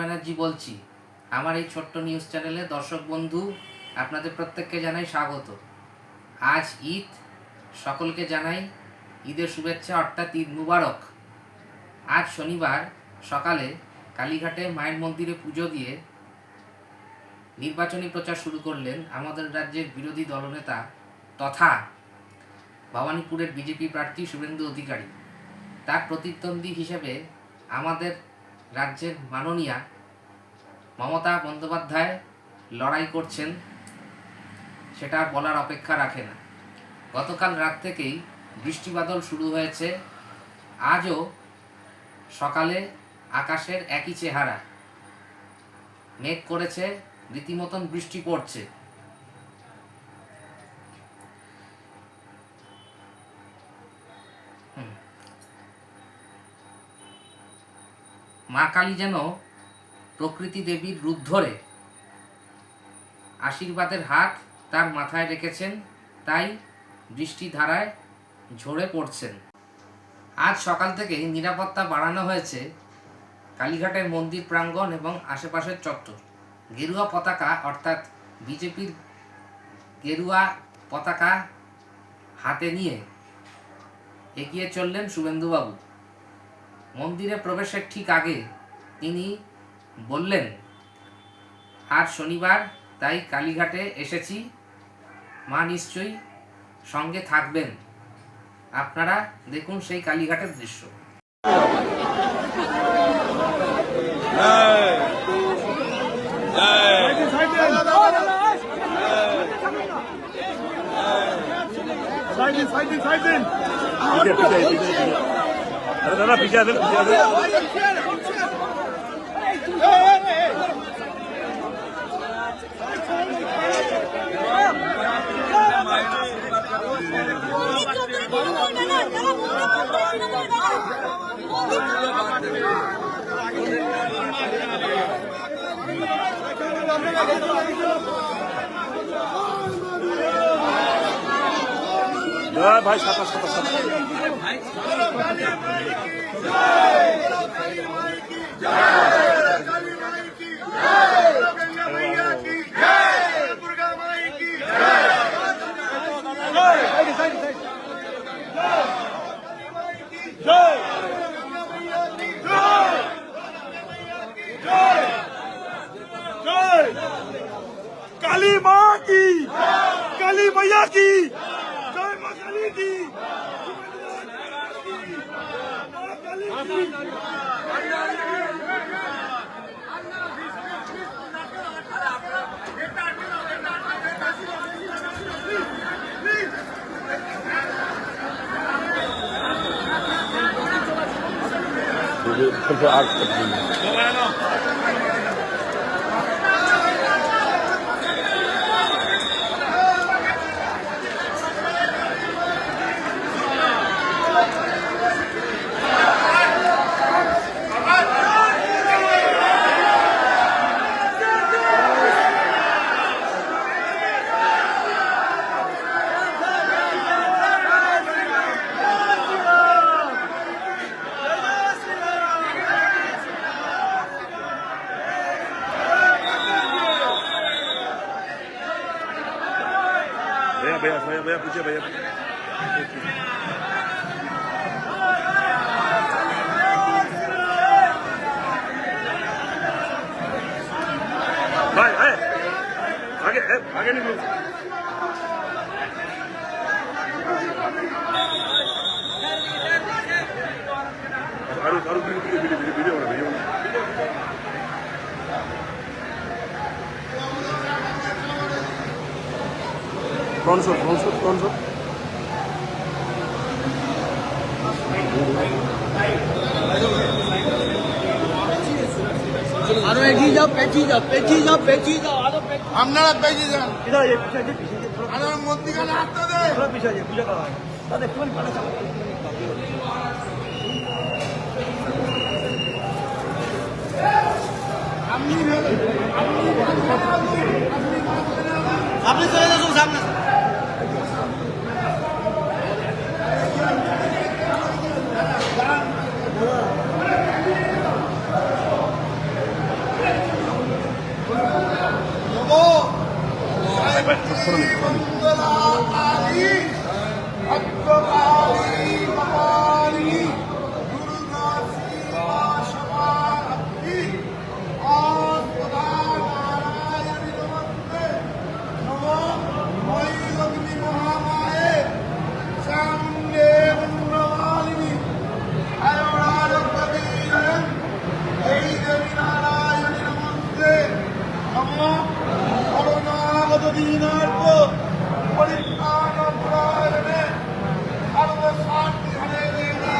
ব্যানার্জি বলছি। আমার এই ছোট্ট নিউজ চ্যানেলে দর্শক বন্ধু আপনাদের প্রত্যেককে জানাই স্বাগত। আজ ঈদ, সকলকে জানাই ঈদের শুভেচ্ছা, অর্থাৎ ঈদ মুবারক। আজ শনিবার সকালে কালীঘাটে মায়ের মন্দিরে পুজো দিয়ে নির্বাচনী প্রচার শুরু করলেন আমাদের রাজ্যের বিরোধী দলনেতা তথা ভবানীপুরের বিজেপি প্রার্থী শুভেন্দু অধিকারী। তার প্রতিদ্বন্দ্বী হিসেবে আমাদের রাজ্যের মাননীয়া মমতা বন্দ্যোপাধ্যায় লড়াই করছেন, সেটা বলার অপেক্ষা রাখে না। গতকাল রাত থেকেই বৃষ্টিবাদল শুরু হয়েছে। আজও সকালে আকাশের একই চেহারা, মেঘ করেছে, রীতিমতন বৃষ্টি পড়ছে। মা কালী যেন প্রকৃতি দেবীর রূপ ধরে আশীর্বাদের হাত তার মাথায় রেখেছেন, তাই বৃষ্টি ধারায় ঝরে পড়ছেন। আজ সকাল থেকেই নিরাপত্তা বাড়ানো হয়েছে কালীঘাটের মন্দির প্রাঙ্গণ এবং আশেপাশের চত্বর। গেরুয়া পতাকা অর্থাৎ বিজেপির গেরুয়া পতাকা হাতে নিয়ে এগিয়ে চললেন শুভেন্দুবাবু। মন্দিরে প্রবেশের ঠিক আগে তিনি বললেন, আজ শনিবার, তাই কালীঘাটে এসেছি, মা নিশ্চয়ই সঙ্গে থাকবেন। আপনারা দেখুন সেই কালীঘাটের দৃশ্য। दादा पीछे भाई साता साता साता काली माँ की, काली मैया की, जय माँ काली की, भैया पूछे भैया भाई आगे आगे नहीं वीडियो कौन सा আরো এগিয়ে যাও, পেঁচিয়ে যাও আরো আপনারা পেঁচিয়ে যান। আরো মধ্যিখানে আসতে দে। পিছিয়ে পুজো করা হয় তাদের একটুখানি পালা চাপ। আপনি চলে যান সামনে। কালী ভদ্রকালী ভবানী দুর্গা শিবা সমারব্ধি আস্পদা নারায়ণী নমস্তে নমো ময়ূরগ্নি মহামায়ে চামুণ্ডে মুণ্ডমালিনী আয়োরাজপতিরয়ং এই দেবী নারায়ণী নমস্তে নমো করুণাগত দীনার্থ পরিত্রাণপরায়ণে সর্বশান্তি হরে দেবী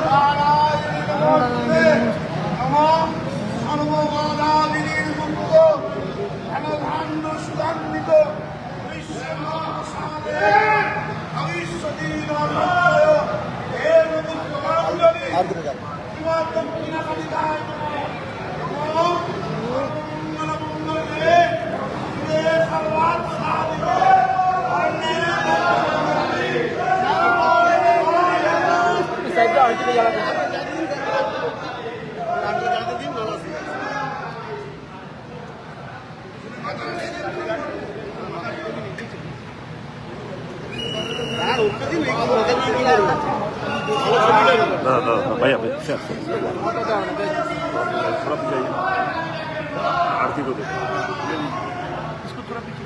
নারায়ণী নমস্তে নমো সর্ববাধাবিনীর মুক্ত ধনধান্য সুগন্ধিত বিশ্বনাশানে ভবিষ্যতীনায় হে নমস্কারাঞ্জলি দক্ষিণাকালিকায় নমো সর্বমঙ্গলমঙ্গলে শিবে সর্বার্থ সাধিকে भैया थोड़ा पीछे आरती को देखो इसको थोड़ा पीछे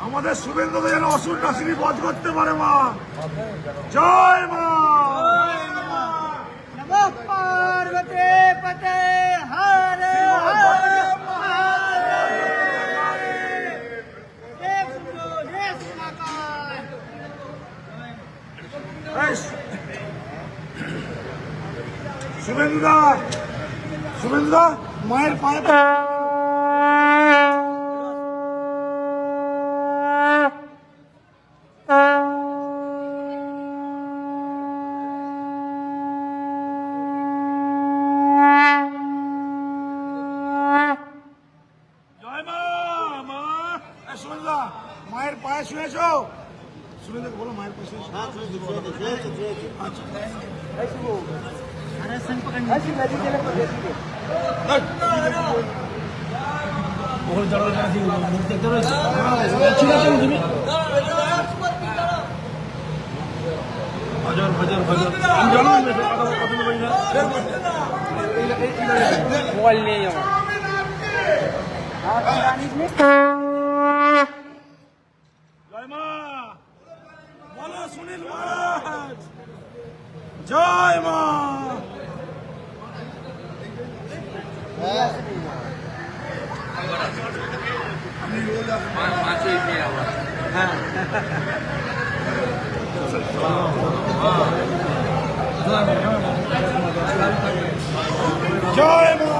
আমাদের শুভেন্দু যেন অসুর নাসিনী বধ করতে পারে মা। জয় মা। नमः पार्वती पते हरे हरे महादेव देव सुनो देव महाकाल শুভেন্দুদা, শুভেন্দুদা মায়ের পায়ে মায়ের পায়ে শুয়েছ? শুভেন্দুকে বলো মায়ের পায়ে শুয়েছ। मोबाइल नहीं है জয় মা বলো সুনীল মহারাজ জয় মা। জয় মা।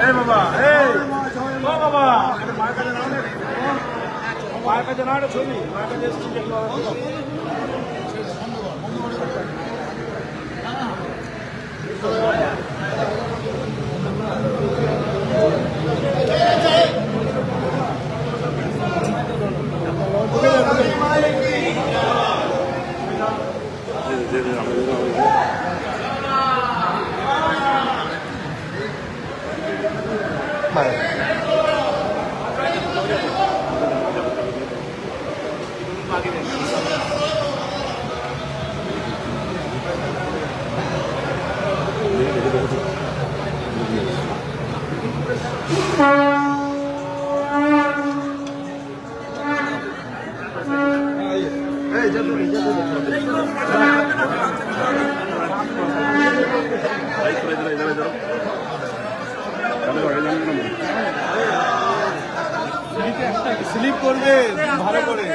এই বাবা, এই ও বাবা, মায়ের কাছে নাও না, মায়ের কাছে নাও না ছবি, মায়ের কাছে এসেছি দেখলো। স্লিপ করবে ভালো করে।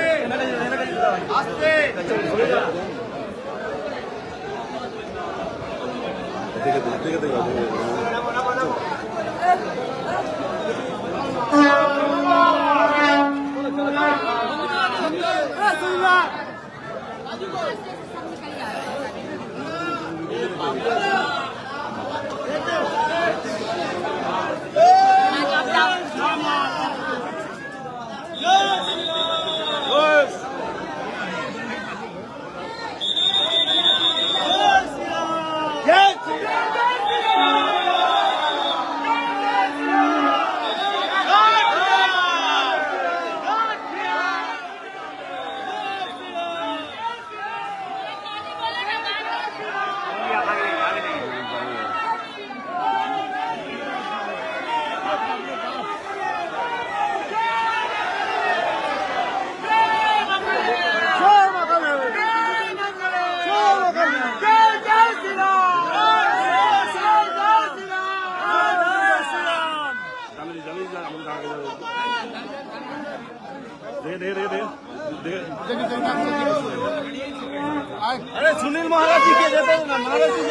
अरे सुनील महाराज जी के देते ना, महाराज जी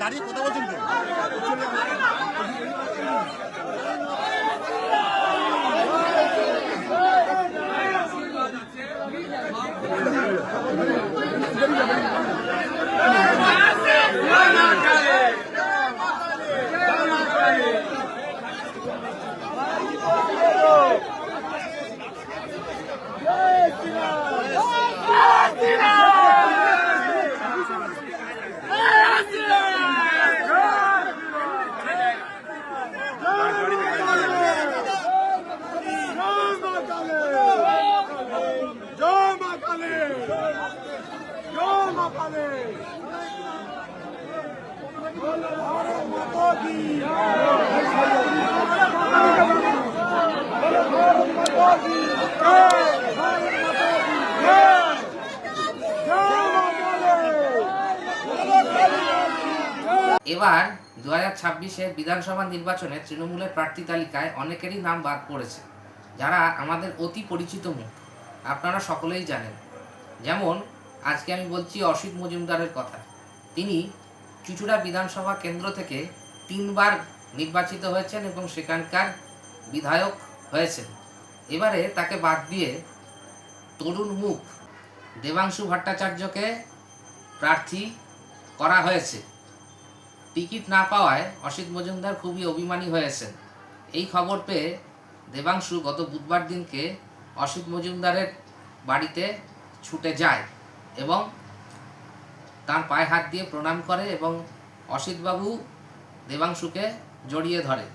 দাঁড়িয়ে কথা বলছেন তো। এবার 2026-এর বিধানসভা নির্বাচনে তৃণমূলের প্রার্থী তালিকায় অনেকেরই নাম বাদ পড়েছে, যারা আমাদের অতি পরিচিত মুখ, আপনারা সকলেই জানেন। যেমন আজকে আমি বলছি অসিত মজুমদারের কথা। তিনি চুঁচুড়া বিধানসভা কেন্দ্র থেকে 3 বার নির্বাচিত হয়েছেন এবং সেখানকার বিধায়ক হয়েছেন। এবারে তাকে বাদ দিয়ে তরুণ মুখ দেবাংশু ভট্টাচার্যকে প্রার্থী করা হয়েছে। টিকিট না পাওয়ায় অসিত মজুমদার খুবই অভিমানী হয়েছেন। এই খবর পেয়ে দেবাংশু গত বুধবার দিনকে অসিত মজুমদারের বাড়িতে ছুটে যায় এবং তার পায়ে হাত দিয়ে প্রণাম করে এবং অসিতবাবু দেবাংশুকে জড়িয়ে ধরে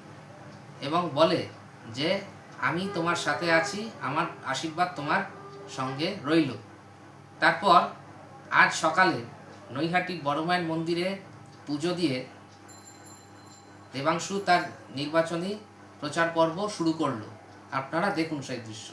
এবং বলে যে আমি তোমার সাথে আছি, আমার আশীর্বাদ তোমার সঙ্গে রইল। তারপর আজ সকালে নৈহাটির বড়মায়ের মন্দিরে পুজো দিয়ে দেবাংশু তার নির্বাচনী প্রচার পর্ব শুরু করলো। আপনারা দেখুন সেই দৃশ্য।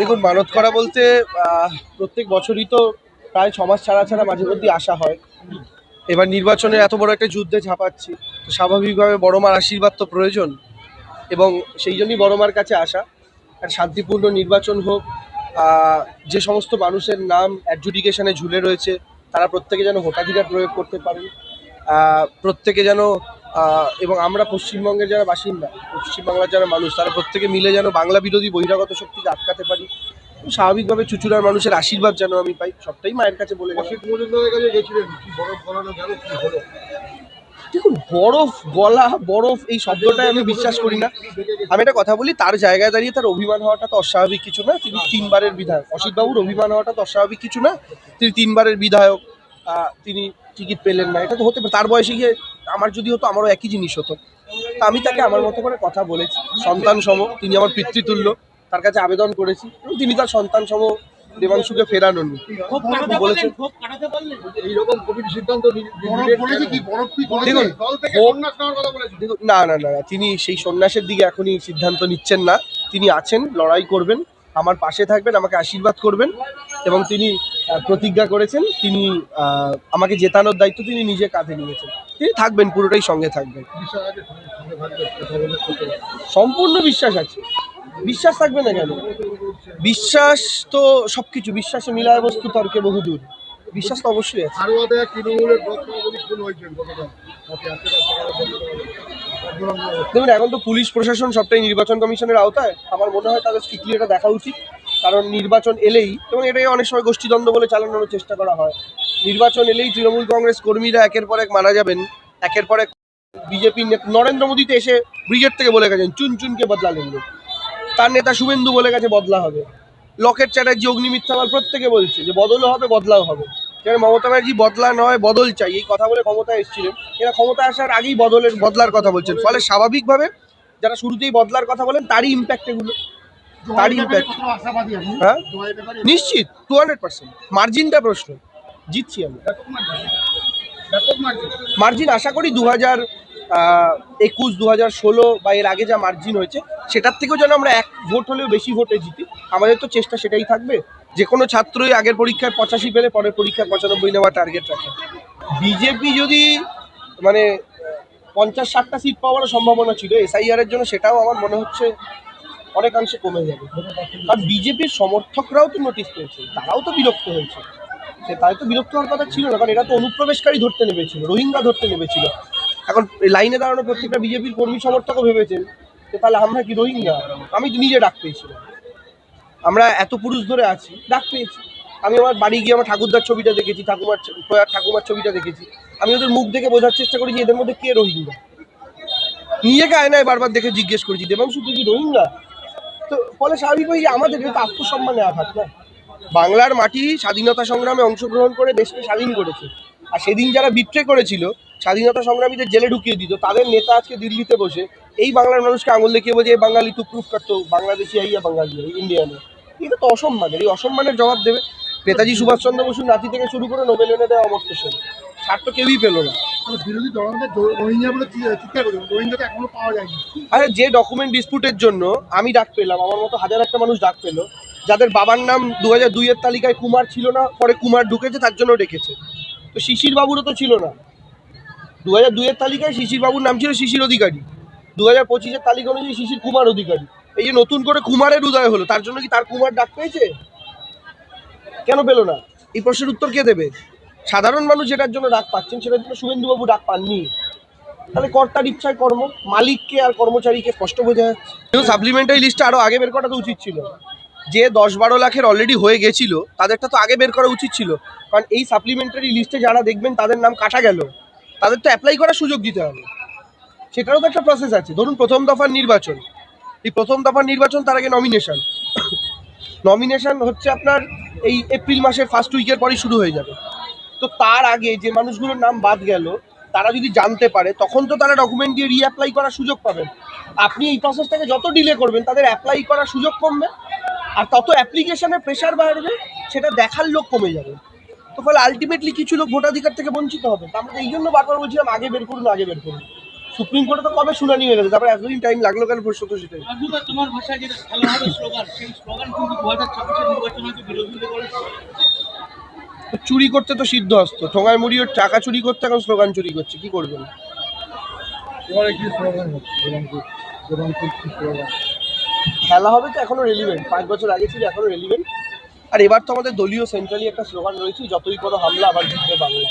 দেখুন, মানত করা বলতে প্রত্যেক বছরই তো প্রায় 6 মাস ছাড়া ছাড়া মাঝে মধ্যেই আসা হয়। এবার নির্বাচনের এত বড় একটা যুদ্ধে ঝাঁপাচ্ছি, তো স্বাভাবিকভাবে বড় মার আশীর্বাদ তো প্রয়োজন, এবং সেই জন্যই বড় মার কাছে আসা। আর শান্তিপূর্ণ নির্বাচন হোক, যে সমস্ত মানুষের নাম অ্যাডজুডিকেশনে ঝুলে রয়েছে তারা প্রত্যেকে যেন ভোটাধিকার প্রয়োগ করতে পারেন, প্রত্যেকে যেন এবং আমরা পশ্চিমবঙ্গের যারা বাসিন্দা, পশ্চিমবাংলার যারা মানুষ, তারা প্রত্যেকে মিলে যেন বাংলা বিরোধী বহিরাগত শক্তিকে আটকাতে পারি। স্বাভাবিকভাবে চুঁচুড়ার মানুষের আশীর্বাদ যেন আমি পাই, সবটাই মায়ের কাছে বলে গেছি। দেখুন, বরফ গলা, বরফ এই শব্দটাই আমি বিশ্বাস করি না। আমি একটা কথা বলি, তার জায়গায় দাঁড়িয়ে তার অভিমান হওয়াটা তো অস্বাভাবিক কিছু না। তিনি 3 বারের বিধায়ক, অসিতবাবুর অভিমান হওয়াটা তো অস্বাভাবিক কিছু না। তিনি 3 বারের বিধায়ক, তিনি টিকিট পেলেন না, এটা তো হতে পারে। তার বয়সে গিয়ে আমার যদি হতো, আমারও একই জিনিস হতো। তা আমি তাকে আমার মতো করে কথা বলেছি, সন্তান সম, তিনি আমার পিতৃতুল্য, তার কাছে আবেদন করেছি এবং তিনি তার সন্তান সম দেবাংশুকে ফেরানোর বলেছেন। দেখুন, না না না, তিনি সেই সন্ন্যাসের দিকে এখনই সিদ্ধান্ত নিচ্ছেন না। তিনি আছেন, লড়াই করবেন, আমার পাশে থাকবেন, আমাকে আশীর্বাদ করবেন, এবং তিনি প্রতিজ্ঞা করেছেন, তিনি আমাকে জেতানোর দায়িত্ব তিনি নিজে কাঁধে নিয়েছেন। তিনি থাকবেন, পুরোটাই সঙ্গে থাকবেন। সম্পূর্ণ বিশ্বাস আছে। বিশ্বাস থাকবে না কেন? বিশ্বাস তো সবকিছু, বিশ্বাসে মিলায় বস্তু তর্কে বহুদূর। বিশ্বাস তো অবশ্যই আছে। দেখুন, এখন তো পুলিশ প্রশাসন সবটাই নির্বাচন কমিশনের আওতায়। আমার মনে হয় তাদের স্ট্রিক্টলি এটা দেখা উচিত, কারণ নির্বাচন এলেই, এবং এটাই অনেক সময় গোষ্ঠীদ্বন্দ্ব বলে চালানোর চেষ্টা করা হয়, নির্বাচন এলেই তৃণমূল কংগ্রেস কর্মীরা একের পর এক মারা যাবেন, একের পর এক বিজেপির নরেন্দ্র মোদীতে এসে ব্রিগেড থেকে বলে গেছেন চুন চুনকে বদলা লেনবে, তার নেতা শুভেন্দু বলে গেছে বদলা হবে, লকেট চ্যাটার্জি, অগ্নিমিত্রাপাল প্রত্যেকে বলছে যে বদলও হবে, বদলাও হবে। যেন মমতা ব্যানার্জি বদলা নয় বদল চাই এই কথা বলে ক্ষমতায় এসেছিলেন, এরা ক্ষমতা আসার আগেই বদলার কথা বলছেন। ফলে স্বাভাবিকভাবে যারা শুরুতেই বদলার কথা বলেন তারই ইম্প্যাক্ট এগুলো, তারই ইম্প্যাক্ট। হ্যাঁ, নিশ্চিত 200%। মার্জিনটা প্রশ্ন, জিতছি আমরা। মার্জিন আশা করি 2021, 2016 বা এর আগে যা মার্জিন হয়েছে সেটার থেকেও যেন আমরা 1 ভোট হলেও বেশি ভোটে জিতি। আমাদের তো চেষ্টা সেটাই থাকবে। যে কোনো ছাত্রই আগের পরীক্ষায় 85 পেলে পরের পরীক্ষায় 95 নেওয়ার টার্গেট রাখে। বিজেপি যদি মানে 50-60টা সিট পাওয়ারও সম্ভাবনা ছিল SIR এর জন্য, সেটাও আমার মনে হচ্ছে অনেকাংশে কমে যাবে। কারণ বিজেপির সমর্থকরাও তো নোটিশ পেয়েছে, তারাও তো বিরক্ত হয়েছে। তাই তো বিরক্ত হওয়ার কথা ছিল না, কারণ এরা তো অনুপ্রবেশকারী ধরতে নেমেছিল, রোহিঙ্গা ধরতে নেমেছিল। এখন লাইনে দাঁড়ানো প্রত্যেকটা বিজেপির কর্মী সমর্থকও ভেবেছেন যে তাহলে আমরা কি রোহিঙ্গা? আমি তো নিজে ডাক পেয়েছিলাম, আমরা এত পুরুষ ধরে আছি, ডাক পেয়েছি। আমি আমার বাড়ি গিয়ে আমার ঠাকুরদার ছবিটা দেখেছি, ঠাকুমার ছবিটা দেখেছি। আমি ওদের মুখ দেখে বোঝার চেষ্টা করি যে এদের মধ্যে কে রোহিঙ্গা। নিজেকে আয়নায় বারবার দেখে জিজ্ঞেস করেছি, দেবাংশু তুই কি রোহিঙ্গা? তো ফলে স্বাভাবিকভাবে আমাদের এটা আত্মসম্মানে আঘাত না। বাংলার মাটি স্বাধীনতা সংগ্রামে অংশগ্রহণ করে দেশকে স্বাধীন করেছে, আর সেদিন যারা বিট্রে করেছিল, স্বাধীনতা সংগ্রামীদের জেলে ঢুকিয়ে দিত, তাদের নেতা আজকে দিল্লিতে বসে এই বাংলার মানুষকে আঙুল দেখিয়ে বলছে বাঙালি তু প্রুফ করতো, বাংলাদেশি আইয়া বাঙালি ইন্ডিয়ানে। এটা তো অসম্মানের, এই অসম্মানের জবাব দেবে নেতাজি সুভাষচন্দ্র বসুর নাতি থেকে শুরু করে নোবেল এনে দেওয়া অমর্ত্য সেন। ছাড় তো কেউই পেল না। বিরোধী দলকে রোহিঙ্গা বলে চিৎকার করে, রোহিঙ্গাকে এখনো পাওয়া যায়নি। আরে যে ডকুমেন্ট ডিসপুটের জন্য আমি ডাক পেলাম, আমার মতো হাজার একটা মানুষ ডাক পেলো, যাদের বাবার নাম 2002-এর তালিকায় কুমার ছিল না, পরে কুমার ঢুকেছে, তার জন্য ডেকেছে। তো শিশির বাবুরও তো ছিল না 2002-এর তালিকায়, শিশির বাবুর নাম ছিল শিশির অধিকারী, 2025-এর তালিকা অনুযায়ী শিশির কুমার অধিকারী। এই যে নতুন করে কুমারের উদয় হলো, তার জন্য কি তার কুমার ডাক পেয়েছে? কেন পেল না? এই প্রশ্নের উত্তর কে দেবে? সাধারণ মানুষ যেটার জন্য ডাক পাচ্ছেন সেটার জন্য শুভেন্দুবাবু ডাক পাননি। তাহলে কর্তার ইচ্ছায় কর্ম, মালিককে আর কর্মচারীকে স্পষ্ট বোঝা যাচ্ছে। সাপ্লিমেন্টারি লিস্টটা আরও আগে বের করা তো উচিত ছিল। যে 10-12 লাখের অলরেডি হয়ে গেছিল তাদেরটা তো আগে বের করা উচিত ছিল, কারণ এই সাপ্লিমেন্টারি লিস্টে যারা দেখবেন তাদের নাম কাটা গেল, তাদের তো অ্যাপ্লাই করার সুযোগ দিতে হবে। সেটারও তো একটা প্রসেস আছে। ধরুন প্রথম দফার নির্বাচন, এই প্রথম দফার নির্বাচন, তার আগে নমিনেশন হচ্ছে আপনার এই এপ্রিল মাসের ফার্স্ট উইকের পরই শুরু হয়ে যাবে। তো তার আগে যে মানুষগুলোর নাম বাদ গেল তারা যদি জানতে পারে, তখন তো তারা ডকুমেন্ট দিয়ে রিঅ্যাপ্লাই করার সুযোগ পাবেন। আপনি এই প্রসেসটাকে যত ডিলে করবেন তাদের অ্যাপ্লাই করার সুযোগ কমবে, আর তত অ্যাপ্লিকেশনের প্রেশার বাড়বে, সেটা দেখার লোক কমে যাবে। তো ফলে আলটিমেটলি কিছু লোক ভোটাধিকার থেকে বঞ্চিত হবে। আমরা এই জন্য বারবার বলছিলাম আগে বের করুন, আগে বের করুন। সুপ্রিম কোর্টে তো কবে শুনানি হয়ে গেছে, তারপরে এতদিন টাইম লাগলো কেন? প্রশ্ন তো সেটাই। রাজুদা, তোমার ভাষায় যেটা খেলা হবে স্লোগান, সেই স্লোগান কিন্তু 2026 নির্বাচন হয়তো বিরোধীদের করে। তো চুরি করতে তো সিদ্ধহস্ত, ঠোঙায় মুড়িয়ে টাকা চুরি করতে এখন স্লোগান চুরি করছে, কি করবেন? এবারে কি স্লোগান হচ্ছে কি স্লোগান? খেলা হবে তো এখনো রেলিভেন্ট, 5 বছর আগে ছিল এখনো রেলিভেন্ট। আর এবার তো আমাদের দলীয় সেন্ট্রালি একটা স্লোগান রয়েছে, যতই করো হামলা আবার জিতবে বাংলা।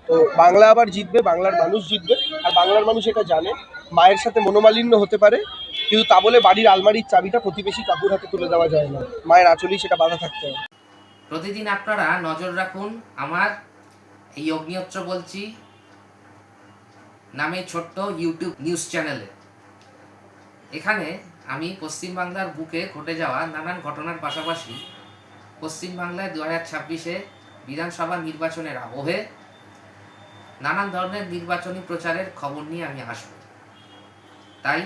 তো বাংলা আবার জিতবে, বাংলার মানুষ জিতবে। আর বাংলার মানুষ এটা জানে, মায়ের সাথে মনোমালিন্য হতে পারে, কিন্তু তা বলে বাড়ির আলমারির চাবিটা প্রতিবেশী কাকুর হাতে তুলে দেওয়া যায় না। মায়ের আঁচলেই সেটা বাধা থাকতে হবে। প্রতিদিন আপনারা নজর রাখুন আমার এই অগ্নিহোত্র বলছি নামে ছোট্ট ইউটিউব নিউজ চ্যানেলে। এখানে আমি পশ্চিমবাংলার বুকে ঘটে যাওয়া নানান ঘটনার পাশাপাশি পশ্চিমবাংলায় 2026-এ বিধানসভা নির্বাচনের আবহে নানান ধরনের নির্বাচনী প্রচারের খবর নিয়ে আমি আসব। তাই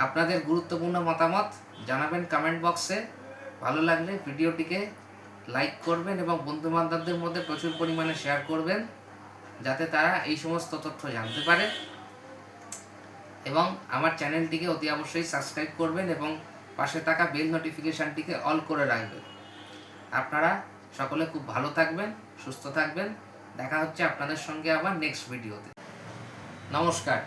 আপনাদের গুরুত্বপূর্ণ মতামত জানাবেন কমেন্ট বক্সে। ভালো লাগলে ভিডিওটিকে লাইক করবেন এবং বন্ধুবান্ধবদের মধ্যে প্রচুর পরিমাণে শেয়ার করবেন, যাতে তারা এই সমস্ত তথ্য জানতে পারে। এবং আমার চ্যানেলটিকে অতি অবশ্যই সাবস্ক্রাইব করবেন এবং পাশে থাকা বেল নোটিফিকেশানটিকে অল করে রাখবেন। আপনারা সকলে খুব ভালো থাকবেন, সুস্থ থাকবেন। দেখা হচ্ছে আপনাদের সঙ্গে আবার নেক্সট ভিডিওতে। নমস্কার।